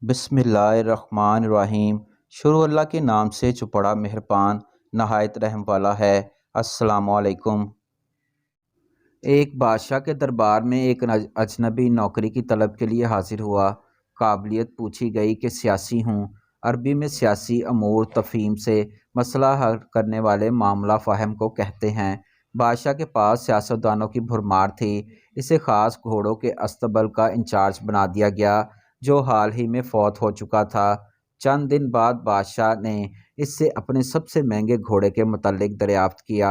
बिस्मिल्लाहिर्रहमानिर्रहीम। शुरू अल्लाह के नाम से जो बड़ा मेहरबान नहायत रहम वाला है। अस्सलामु अलैकुम। एक बादशाह के दरबार में एक अजनबी नौकरी की तलब के लिए हाजिर हुआ। काबिलियत पूछी गई कि सियासी हूँ। अरबी में सियासी अमूर तफ़हीम से मसला हल करने वाले मामला फ़ाहम को कहते हैं। बादशाह के पास सियासतदानों की भरमार थी। इसे ख़ास घोड़ों के अस्तबल का इंचार्ज बना दिया गया जो हाल ही में फ़ौत हो चुका था। चंद दिन बाद बादशाह ने इससे अपने सबसे महंगे घोड़े के मुतल्लिक दरियाफ्त किया।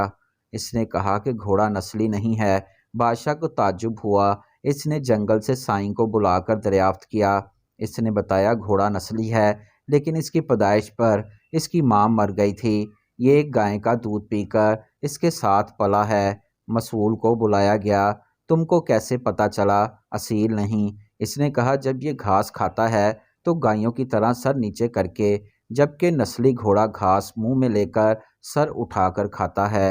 इसने कहा कि घोड़ा नस्ली नहीं है। बादशाह को ताज्जुब हुआ। इसने जंगल से साईं को बुलाकर दरियाफ्त किया। इसने बताया घोड़ा नस्ली है, लेकिन इसकी पैदाइश पर इसकी माँ मर गई थी। ये एक गाय का दूध पीकर इसके साथ पला है। मसूल को बुलाया गया। तुमको कैसे पता चला? असील नहीं। इसने कहा जब ये घास खाता है तो गायों की तरह सर नीचे करके, जबकि नस्ली घोड़ा घास मुंह में लेकर सर उठाकर खाता है।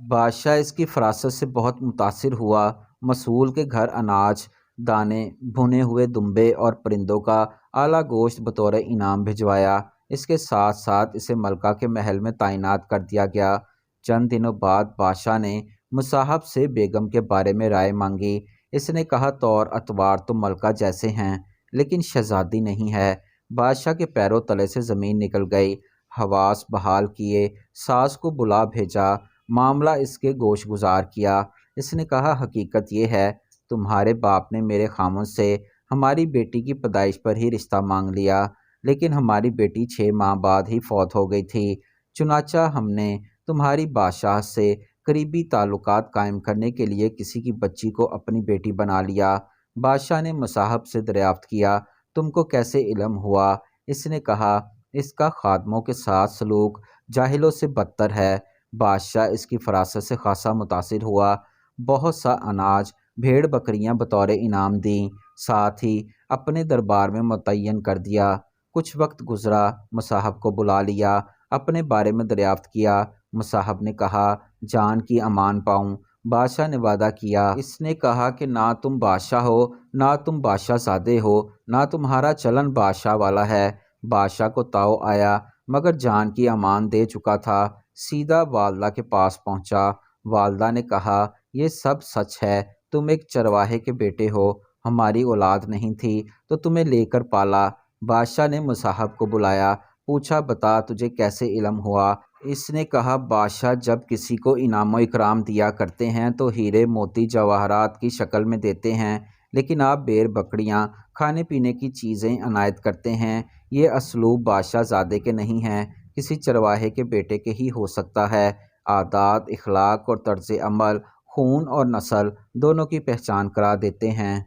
बादशाह इसकी फरासत से बहुत मुतासिर हुआ। मसूल के घर अनाज, दाने, भुने हुए दुम्बे और परिंदों का आला गोश्त बतौर इनाम भिजवाया। इसके साथ साथ इसे मलका के महल में तैनात कर दिया गया। चंद दिनों बाद बादशाह ने मुसाहब से बेगम के बारे में राय मांगी। इसने कहा तौर अतवार तो मलका जैसे हैं, लेकिन शहजादी नहीं है। बादशाह के पैरों तले से ज़मीन निकल गई। हवास बहाल किए, सास को बुला भेजा, मामला इसके गोश गुजार किया। इसने कहा हकीकत यह है, तुम्हारे बाप ने मेरे खामन से हमारी बेटी की पैदाइश पर ही रिश्ता मांग लिया, लेकिन हमारी बेटी 6 माह बाद ही फौत हो गई थी। चुनाचा हमने तुम्हारी बादशाह से करीबी ताल्लुकात कायम करने के लिए किसी की बच्ची को अपनी बेटी बना लिया। बादशाह ने मुसाहब से दरियाफ्त किया, तुमको कैसे इल्म हुआ? इसने कहा इसका खादमों के साथ सलूक जाहिलों से बदतर है। बादशाह इसकी फरासत से खासा मुतासिर हुआ। बहुत सा अनाज, भेड़ बकरियां बतौर इनाम दी, साथ ही अपने दरबार में मुतय्यन कर दिया। कुछ वक्त गुजरा, मुसाहब को बुला लिया, अपने बारे में दरियाफ्त किया। मुसाहब ने कहा जान की अमान पाऊँ। बादशाह ने वादा किया। इसने कहा कि ना तुम बादशाह हो, ना तुम बादशाह ज़ादे हो, ना तुम्हारा चलन बादशाह वाला है। बादशाह को ताव आया, मगर जान की अमान दे चुका था। सीधा वालदा के पास पहुंचा। वालदा ने कहा यह सब सच है, तुम एक चरवाहे के बेटे हो, हमारी औलाद नहीं थी तो तुम्हें लेकर पाला। बादशाह ने मुसाहब को बुलाया, पूछा बता तुझे कैसे इल्म हुआ? इसने कहा बादशाह जब किसी को इनाम इकराम दिया करते हैं तो हीरे मोती जवाहरात की शक्ल में देते हैं, लेकिन आप बेर बकरियां, खाने पीने की चीज़ें अनायत करते हैं। ये असलूब बादशाह ज़ादे के नहीं हैं, किसी चरवाहे के बेटे के ही हो सकता है। आदात, इखलाक और तर्ज अमल खून और नस्ल दोनों की पहचान करा देते हैं।